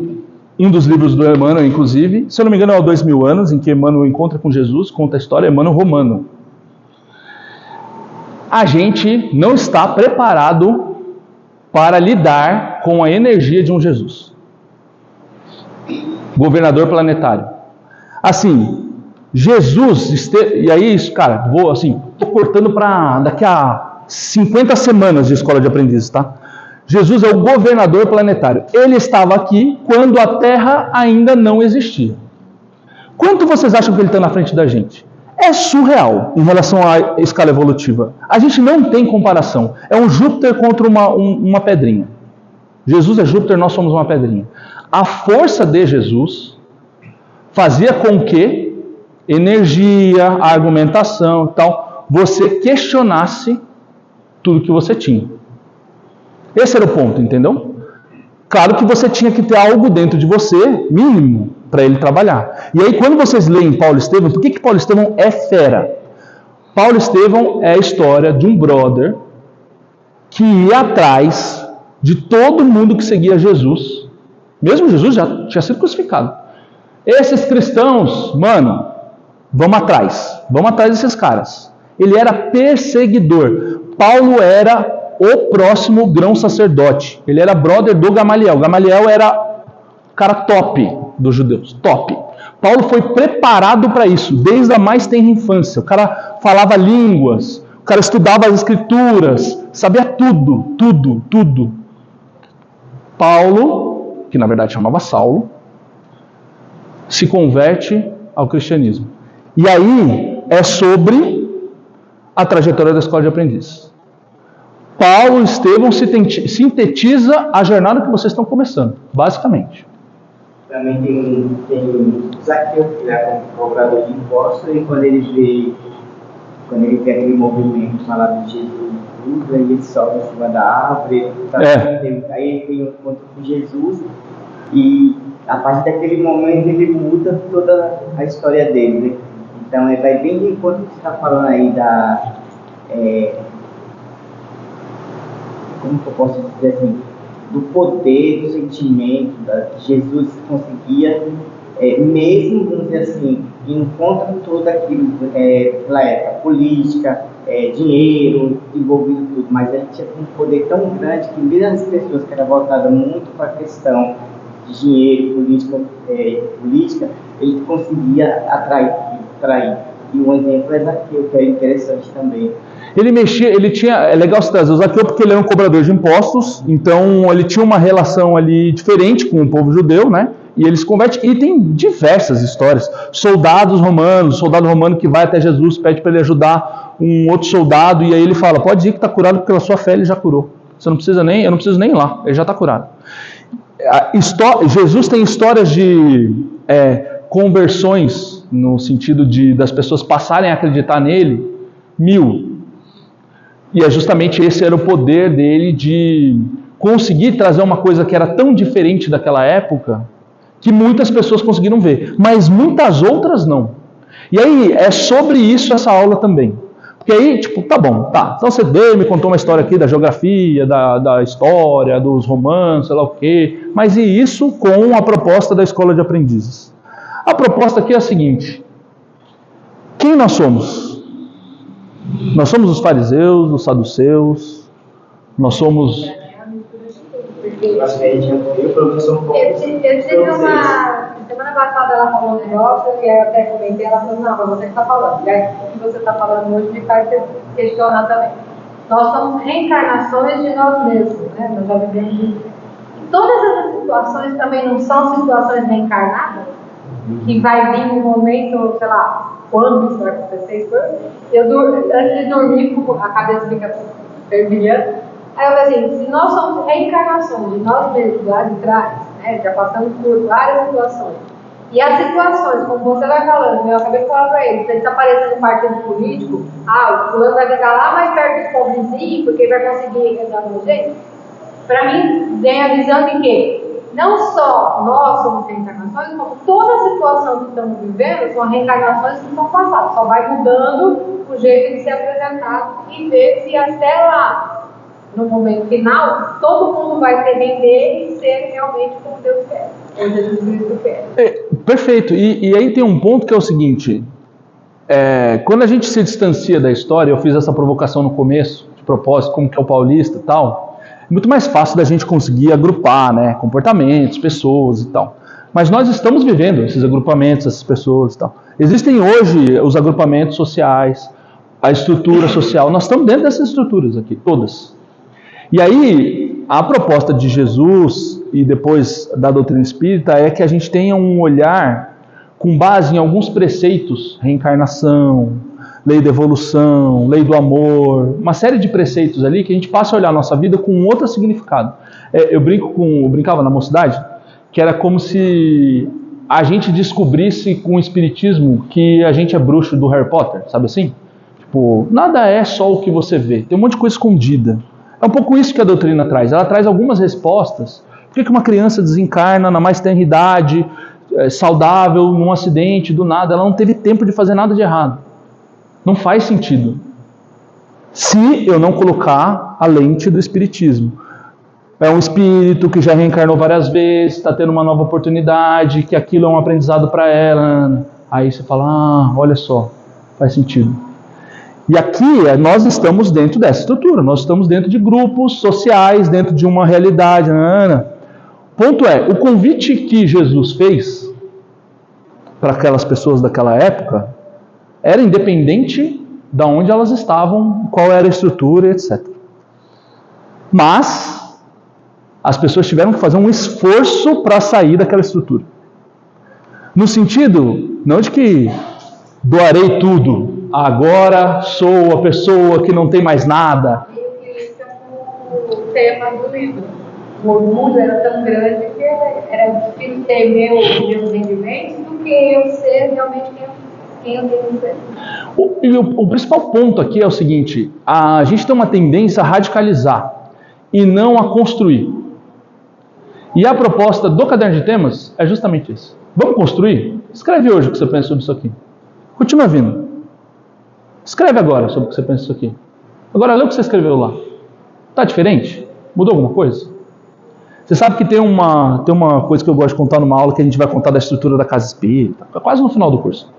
S1: um dos livros do Emmanuel, inclusive, se eu não me engano é o 2000 anos, em que Emmanuel encontra com Jesus, conta a história, Emmanuel romano. A gente não está preparado para lidar com a energia de um Jesus. Governador planetário. Assim, Jesus, e aí, cara, vou assim, tô cortando para daqui a 50 semanas de escola de aprendizes, tá? Jesus é o governador planetário. Ele estava aqui quando a Terra ainda não existia. Quanto vocês acham que ele está na frente da gente? É surreal em relação à escala evolutiva. A gente não tem comparação. É um Júpiter contra uma pedrinha. Jesus é Júpiter, nós somos uma pedrinha. A força de Jesus fazia com que energia, argumentação e tal, você questionasse tudo que você tinha. Esse era o ponto, entendeu? Claro que você tinha que ter algo dentro de você, mínimo, para ele trabalhar. E aí, quando vocês leem Paulo Estevão, por que Paulo Estevão é fera? Paulo Estevão é a história de um brother que ia atrás de todo mundo que seguia Jesus. Mesmo Jesus já tinha sido crucificado. Esses cristãos, mano, vamos atrás desses caras. Ele era perseguidor. Paulo era o próximo grão sacerdote. Ele era brother do Gamaliel. Gamaliel era o cara top dos judeus, top. Paulo foi preparado para isso, desde a mais tenra infância. O cara falava línguas, o cara estudava as escrituras, sabia tudo. Paulo, que na verdade chamava Saulo, se converte ao cristianismo. E aí é sobre a trajetória da escola de aprendiz. Paulo Estevão sintetiza a jornada que vocês estão começando, basicamente.
S3: Também tem Zaqueu, que é um cobrador de impostos, e quando ele vê aquele movimento falado de Jesus, e ele sobe em cima da árvore, aí ele tem um encontro com Jesus, e a partir daquele momento ele muda toda a história dele, né? Então ele vai bem de encontro que você está falando aí da... como que eu posso dizer assim, do poder, do sentimento, que Jesus conseguia, mesmo, vamos dizer assim, indo contra tudo aquilo, pela época, política, dinheiro, envolvido tudo, mas ele tinha um poder tão grande que mesmo as pessoas que eram voltadas muito para a questão de dinheiro, política, ele conseguia atrair. E um exemplo é Zaqueu, que é interessante também.
S1: Ele tinha, é legal você trazer o Zaqueu porque ele era um cobrador de impostos, então ele tinha uma relação ali diferente com o povo judeu, né? E ele se converte, e tem diversas histórias. Soldado romano que vai até Jesus, pede para ele ajudar um outro soldado, e aí ele fala, pode ir que está curado, porque pela sua fé ele já curou. Eu não preciso nem ir lá, ele já está curado. Jesus tem histórias de conversões, no sentido das pessoas passarem a acreditar nele, 1000. E é justamente esse era o poder dele de conseguir trazer uma coisa que era tão diferente daquela época, que muitas pessoas conseguiram ver, mas muitas outras não. E aí, é sobre isso essa aula também. Porque aí, tipo, tá bom, tá. Então você veio, me contou uma história aqui da geografia, da história, dos romances, sei lá o quê. Mas e isso com a proposta da escola de aprendizes? A proposta aqui é a seguinte. Quem nós somos? Nós somos os fariseus, os saduceus, nós somos...
S3: Acho que a gente o professor
S4: Eu tive uma... Semana passada ela falou um negócio e aí eu até comentei, ela falou, não, mas você que está falando. E aí o que você está falando hoje me faz questionar também. Nós somos reencarnações de nós mesmos, né? Nós já vivemos isso. E todas essas situações também não são situações reencarnadas? Que vai vir um momento, sei lá, quando isso vai acontecer? Antes de dormir, a cabeça fica fervilhando. Aí eu falei assim, se nós somos reencarnações de nós mesmos lá de trás, né, já passamos por várias situações, e as situações, como você vai falando, eu acabei de falar para ele, se ele está aparecendo no partido político, o fulano vai ficar lá mais perto dos pobrezinhos, porque vai conseguir entrar no jeito. Para mim, vem a visão de que não só nós somos reencarnações, como toda a situação que estamos vivendo são reencarnações que são passadas, só vai mudando o jeito de ser apresentado e ver se até lá, no momento final, todo mundo vai se render e ser realmente como Deus quer, ou Jesus Cristo quer.
S1: Perfeito. E aí tem um ponto que é o seguinte, quando a gente se distancia da história, eu fiz essa provocação no começo, de propósito, como que é o paulista e tal, é muito mais fácil da gente conseguir agrupar, né, comportamentos, pessoas e tal. Mas nós estamos vivendo esses agrupamentos, essas pessoas e tal. Existem hoje os agrupamentos sociais, a estrutura social, nós estamos dentro dessas estruturas aqui, todas. E aí, a proposta de Jesus e depois da doutrina espírita é que a gente tenha um olhar com base em alguns preceitos, reencarnação, lei da evolução, lei do amor, uma série de preceitos ali que a gente passe a olhar a nossa vida com um outro significado. Eu brincava na mocidade, que era como se a gente descobrisse com o espiritismo que a gente é bruxo do Harry Potter, sabe assim? Tipo, nada é só o que você vê, tem um monte de coisa escondida. É um pouco isso que a doutrina traz. Ela traz algumas respostas. Por que uma criança desencarna na mais tenra idade, saudável, num acidente, do nada? Ela não teve tempo de fazer nada de errado. Não faz sentido. Se eu não colocar a lente do espiritismo. É um espírito que já reencarnou várias vezes, está tendo uma nova oportunidade, que aquilo é um aprendizado para ela. Aí você fala, olha só, faz sentido. E aqui nós estamos dentro dessa estrutura, nós estamos dentro de grupos sociais, dentro de uma realidade. O ponto é, o convite que Jesus fez para aquelas pessoas daquela época era independente de onde elas estavam, qual era a estrutura, etc. Mas as pessoas tiveram que fazer um esforço para sair daquela estrutura. No sentido, não de que doarei tudo, agora sou a pessoa que não tem mais nada.
S4: E esse é o tema do livro. O mundo era tão grande que era difícil ter meus rendimentos do que eu ser realmente quem eu tenho que ser.
S1: O principal ponto aqui é o seguinte, a gente tem uma tendência a radicalizar e não a construir. E a proposta do caderno de temas é justamente isso. Vamos construir? Escreve hoje o que você pensa sobre isso aqui. Continua vindo. Escreve agora sobre o que você pensa isso aqui. Agora lê o que você escreveu lá. Está diferente? Mudou alguma coisa? Você sabe que tem uma coisa que eu gosto de contar numa aula que a gente vai contar da estrutura da casa espírita, quase no final do curso.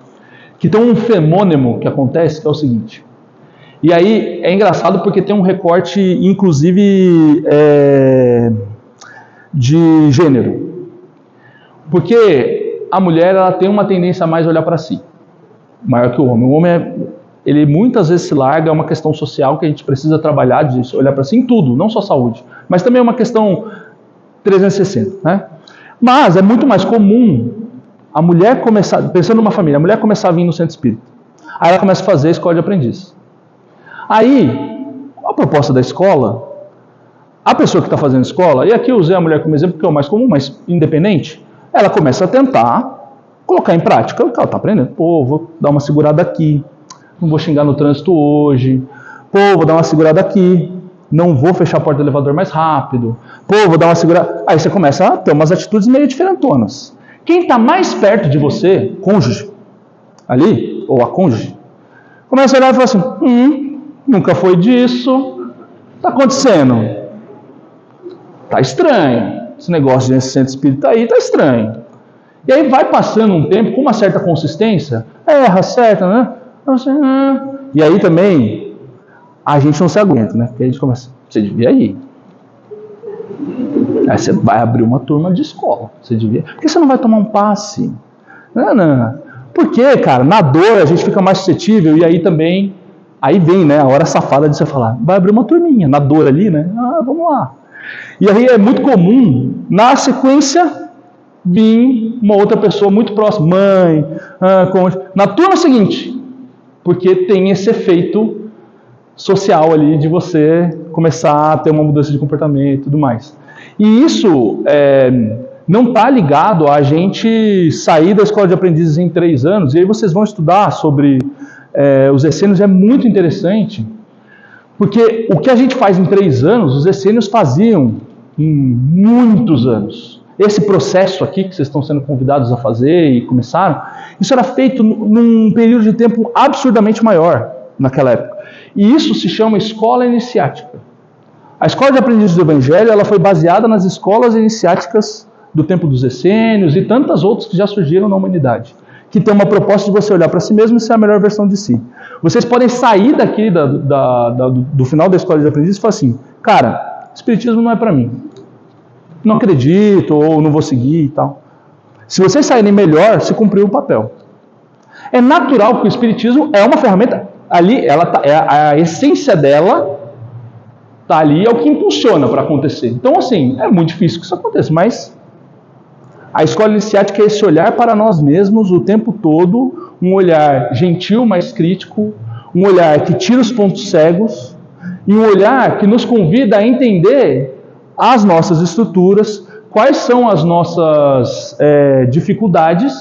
S1: Que tem um femônimo que acontece, que é o seguinte. E aí é engraçado porque tem um recorte, inclusive, de gênero. Porque a mulher ela tem uma tendência a mais olhar para si, maior que o homem. O homem ele muitas vezes se larga, é uma questão social que a gente precisa trabalhar, de olhar para si em tudo, não só saúde, mas também é uma questão 360, né? Mas é muito mais comum a mulher começar, pensando numa família, a mulher começar a vir no centro espírita. Aí ela começa a fazer a escola de aprendiz. Aí, a proposta da escola, a pessoa que está fazendo escola, e aqui eu usei a mulher como exemplo porque é o mais comum, mas independente, ela começa a tentar colocar em prática o que ela está aprendendo. Pô, vou dar uma segurada aqui, não vou xingar no trânsito hoje, pô, vou dar uma segurada aqui, não vou fechar a porta do elevador mais rápido, pô, vou dar uma segurada. Aí você começa a ter umas atitudes meio diferentonas. Quem está mais perto de você, cônjuge, ali, ou a cônjuge, começa a olhar e fala assim, nunca foi disso, está acontecendo, está estranho, esse negócio de centro espírita aí está estranho. E aí vai passando um tempo com uma certa consistência, erra, certa, né? E aí também a gente não se aguenta, né? Porque a gente começa, você devia ir. Aí você vai abrir uma turma de escola, você devia. Por que você não vai tomar um passe? Não. Porque, cara, na dor a gente fica mais suscetível e aí também, aí vem, né, a hora safada de você falar, vai abrir uma turminha, na dor ali, né? Vamos lá. E aí é muito comum, na sequência, vir uma outra pessoa muito próxima, mãe, na turma seguinte, porque tem esse efeito social ali de você começar a ter uma mudança de comportamento e tudo mais. E isso não está ligado a gente sair da escola de aprendizes em 3 anos, e aí vocês vão estudar sobre os essênios, é muito interessante, porque o que a gente faz em 3 anos, os essênios faziam em muitos anos. Esse processo aqui que vocês estão sendo convidados a fazer e começaram, isso era feito num período de tempo absurdamente maior naquela época. E isso se chama escola iniciática. A escola de aprendizes do Evangelho ela foi baseada nas escolas iniciáticas do tempo dos essênios e tantas outras que já surgiram na humanidade, que tem uma proposta de você olhar para si mesmo e ser a melhor versão de si. Vocês podem sair daqui do final da escola de aprendizes e falar assim, cara, espiritismo não é para mim. Não acredito, ou não vou seguir e tal. Se vocês saírem melhor, se cumpriu o papel. É natural que o espiritismo é uma ferramenta, ali, a essência dela está ali, é o que impulsiona para acontecer. Então, assim, é muito difícil que isso aconteça, mas a escola iniciática é esse olhar para nós mesmos o tempo todo, um olhar gentil, mais crítico, um olhar que tira os pontos cegos, e um olhar que nos convida a entender as nossas estruturas, quais são as nossas dificuldades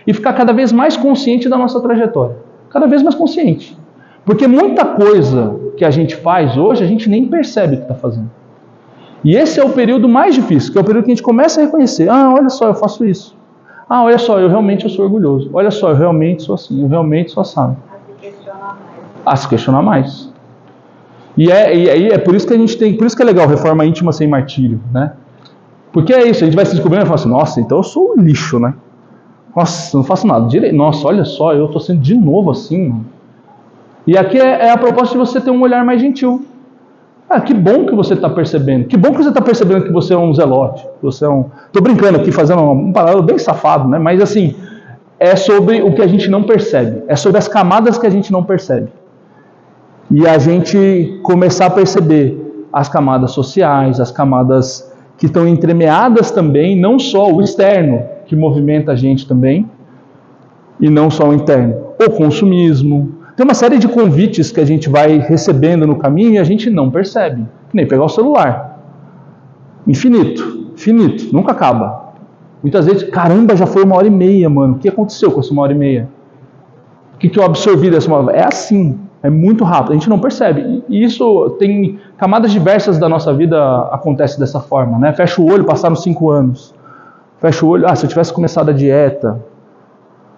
S1: e ficar cada vez mais consciente da nossa trajetória. Cada vez mais consciente. Porque muita coisa que a gente faz hoje, a gente nem percebe que está fazendo. E esse é o período mais difícil, que é o período que a gente começa a reconhecer. Olha só, eu faço isso. Olha só, eu realmente sou orgulhoso. Olha só, eu realmente sou assim, eu realmente sou assado. A se questionar mais. E aí é por isso que a gente tem, por isso que é legal reforma íntima sem martírio, né? Porque é isso, a gente vai se descobrindo e fala assim, nossa, então eu sou um lixo, né? Nossa, não faço nada direito. Nossa, olha só, eu estou sendo de novo assim, mano. E aqui é a proposta de você ter um olhar mais gentil. Que bom que você está percebendo. Que bom que você está percebendo que você é um zelote. Você é um... Estou brincando aqui, fazendo um paralelo bem safado, né? Mas assim, é sobre o que a gente não percebe. É sobre as camadas que a gente não percebe. E a gente começar a perceber as camadas sociais, as camadas que estão entremeadas também, não só o externo, que movimenta a gente também, e não só o interno. O consumismo. Tem uma série de convites que a gente vai recebendo no caminho e a gente não percebe. Nem pegar o celular. Infinito, nunca acaba. Muitas vezes, caramba, já foi 1h30, mano. O que aconteceu com essa 1h30? O que eu absorvi dessa 1h30? É assim. É muito rápido, a gente não percebe. E isso tem camadas diversas da nossa vida, acontece dessa forma, né? Fecha o olho, passaram 5 anos. Fecha o olho, se eu tivesse começado a dieta,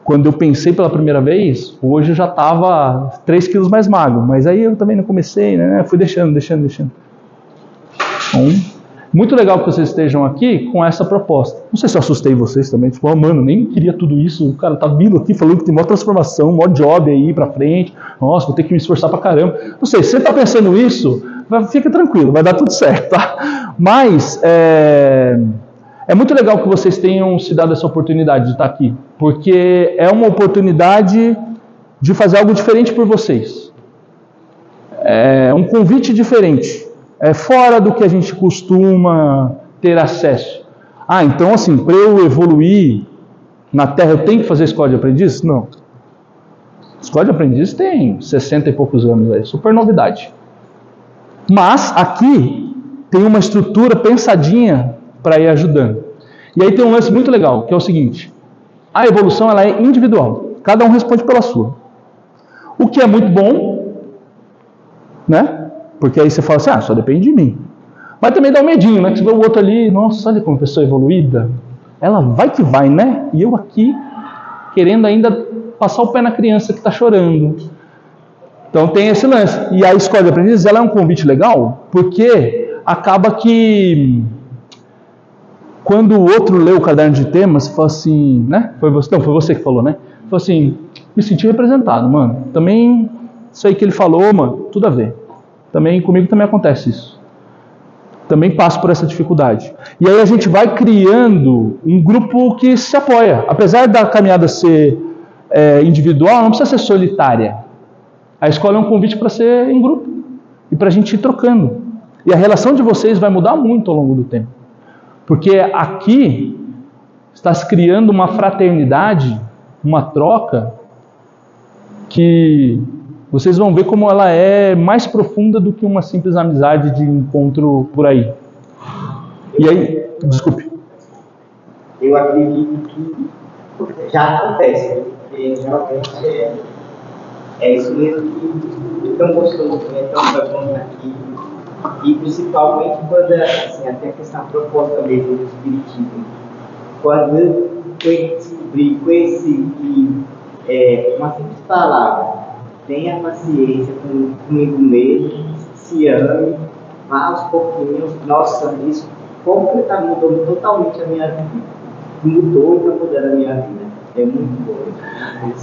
S1: quando eu pensei pela primeira vez, hoje eu já estava 3 quilos mais magro. Mas aí eu também não comecei, né? Fui deixando. Então, muito legal que vocês estejam aqui com essa proposta. Não sei se eu assustei vocês também. Tipo, mano, nem queria tudo isso. O cara tá vindo aqui falando que tem maior transformação, maior job aí pra frente. Nossa, vou ter que me esforçar pra caramba. Não sei, se você tá pensando isso, fica tranquilo, vai dar tudo certo, tá? Mas é muito legal que vocês tenham se dado essa oportunidade de estar aqui. Porque é uma oportunidade de fazer algo diferente por vocês. É um convite diferente. É fora do que a gente costuma ter acesso. Então assim, para eu evoluir na Terra, eu tenho que fazer escola de aprendiz? Não. Escola de aprendiz tem 60 e poucos anos, é super novidade. Mas aqui tem uma estrutura pensadinha para ir ajudando. E aí tem um lance muito legal, que é o seguinte. A evolução ela é individual. Cada um responde pela sua. O que é muito bom, né? Porque aí você fala assim, só depende de mim. Mas também dá um medinho, né? Que você vê o outro ali, nossa, olha como a pessoa é evoluída. ela vai que vai, né? E eu aqui, querendo ainda passar o pé na criança que está chorando. Então tem esse lance. E a escola de aprendizes, ela é um convite legal, porque acaba que quando o outro lê o caderno de temas, fala assim, né? Foi você que falou, né? Falou assim, me senti representado, mano. Também, isso aí que ele falou, mano, tudo a ver. Comigo também acontece isso. Também passo por essa dificuldade. E aí a gente vai criando um grupo que se apoia. Apesar da caminhada ser individual, não precisa ser solitária. A escola é um convite para ser em grupo. E para a gente ir trocando. E a relação de vocês vai mudar muito ao longo do tempo. Porque aqui está se criando uma fraternidade, uma troca, que vocês vão ver como ela é mais profunda do que uma simples amizade de encontro por aí. E aí, desculpe.
S3: Eu acredito que já acontece, porque realmente é isso mesmo que é tão gostoso, é tão bacana aqui. E principalmente quando, assim, até a questão proposta mesmo do Espiritismo, quando eu descobri, conheci que uma simples palavra, tenha paciência comigo mesmo, se ame, vá aos pouquinhos, nossa, isso completamente mudou totalmente a minha vida. Mudou e está mudando a minha vida. É muito bom.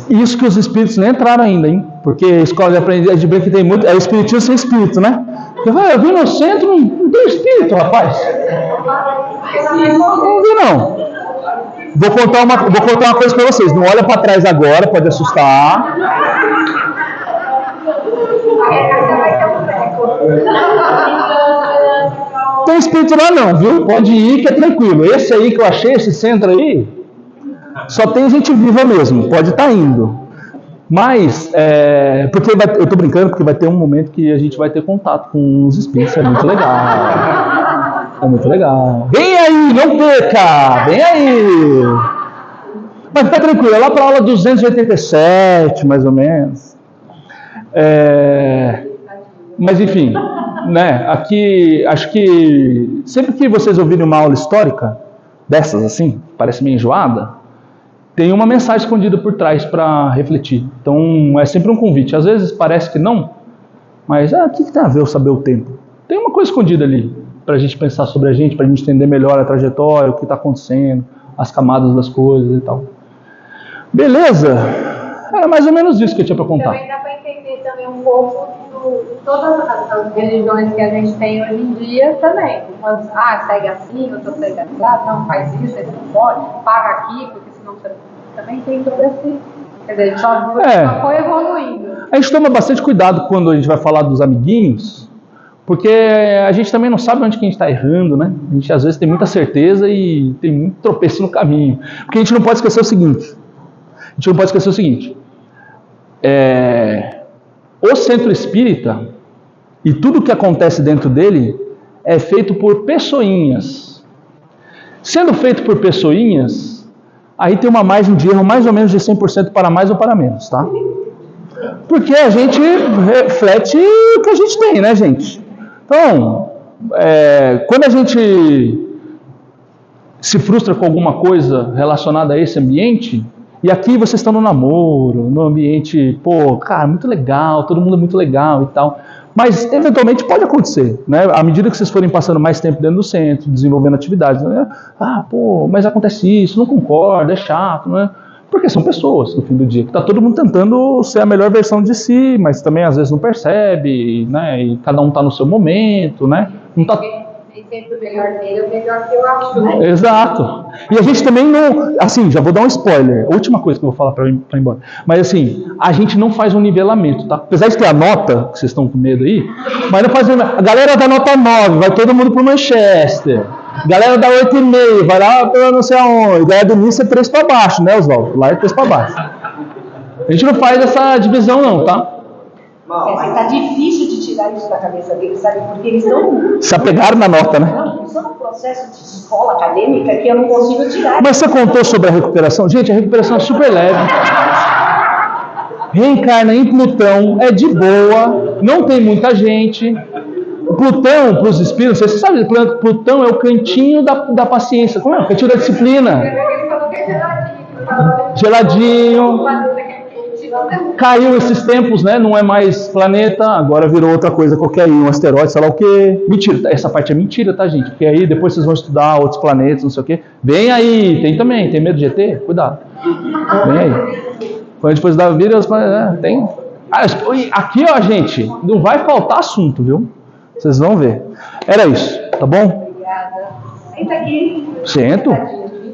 S1: Isso que os espíritos nem entraram ainda, hein? Porque a escola de aprendizagem de bem que tem muito. É espiritismo sem espírito, né? Eu vi no centro, não tem espírito, rapaz. Não vi, não. Vou contar uma coisa para vocês. Não olha para trás agora, pode assustar. Não tem espírito lá não, viu? Pode ir que é tranquilo. Esse aí que eu achei, esse centro aí, só tem gente viva mesmo. Pode estar indo. Mas, porque eu tô brincando, porque vai ter um momento que a gente vai ter contato com os espíritos. É muito legal. É muito legal. Vem aí, não perca! Vem aí! Mas fica tranquilo, é lá para a aula 287, mais ou menos. Mas enfim, né, aqui, acho que sempre que vocês ouvirem uma aula histórica, dessas assim, parece meio enjoada, tem uma mensagem escondida por trás para refletir. Então é sempre um convite. Às vezes parece que não, mas o que tem a ver eu saber o tempo? Tem uma coisa escondida ali, para a gente pensar sobre a gente, para a gente entender melhor a trajetória, o que está acontecendo, as camadas das coisas e tal. Beleza? Era mais ou menos isso que eu tinha para contar.
S4: Também dá para entender também um pouco de todas as religiões que a gente tem hoje em dia também. Umas, segue assim, outras segue assim, não faz isso, você não pode, paga aqui, porque senão você também tem todo esse... Quer dizer, só foi evoluindo.
S1: A gente toma bastante cuidado quando a gente vai falar dos amiguinhos, porque a gente também não sabe onde que a gente está errando, né? A gente às vezes tem muita certeza e tem muito tropeço no caminho. Porque a gente não pode esquecer o seguinte... O centro espírita e tudo que acontece dentro dele é feito por pessoinhas. Sendo feito por pessoinhas, aí tem uma margem de erro mais ou menos de 100% para mais ou para menos, tá? Porque a gente reflete o que a gente tem, né, gente? Então, quando a gente se frustra com alguma coisa relacionada a esse ambiente, e aqui vocês estão no namoro, no ambiente, muito legal, todo mundo é muito legal e tal. Mas, eventualmente, pode acontecer, né? À medida que vocês forem passando mais tempo dentro do centro, desenvolvendo atividades, né? Mas acontece isso, não concordo, é chato, né? Porque são pessoas, no fim do dia, que está todo mundo tentando ser a melhor versão de si, mas também às vezes não percebe, né? E cada um está no seu momento, né? Não tá...
S4: Sempre o melhor dele é o melhor que eu acho, né?
S1: Exato. E a gente também não... Assim, já vou dar um spoiler. A última coisa que eu vou falar para ir embora. Mas assim, a gente não faz um nivelamento, tá? Apesar de ter a nota, que vocês estão com medo aí, mas não faz... A galera da nota 9, vai todo mundo pro Manchester. Galera da 8,5, vai lá pela não sei aonde. Galera do Nice é 3 para baixo, né, Oswaldo? Lá é 3 para baixo. A gente não faz essa divisão não, tá?
S5: Mas tá difícil de tirar isso da cabeça deles, sabe? Porque eles estão...
S1: Se apegaram na nota, né?
S5: Não, eles estão num processo de escola acadêmica que eu não consigo tirar.
S1: Mas você contou sobre a recuperação? Gente, a recuperação é super leve. Reencarna em Plutão, é de boa, não tem muita gente. Plutão, para os espíritos, você sabe, Plutão é o cantinho da paciência. Como é? O cantinho da disciplina. Geladinho. Caiu esses tempos, né? Não é mais planeta, agora virou outra coisa qualquer aí, um asteroide, sei lá o quê. Mentira, essa parte é mentira, tá, gente? Porque aí depois vocês vão estudar outros planetas, não sei o quê. Vem aí, tem também, tem medo de ET? Cuidado. Vem aí. Quando depois da vida, os planetas, tem. Aqui, ó, gente, não vai faltar assunto, viu? Vocês vão ver. Era isso, tá bom?
S5: Obrigada. Senta aqui.
S1: Sento.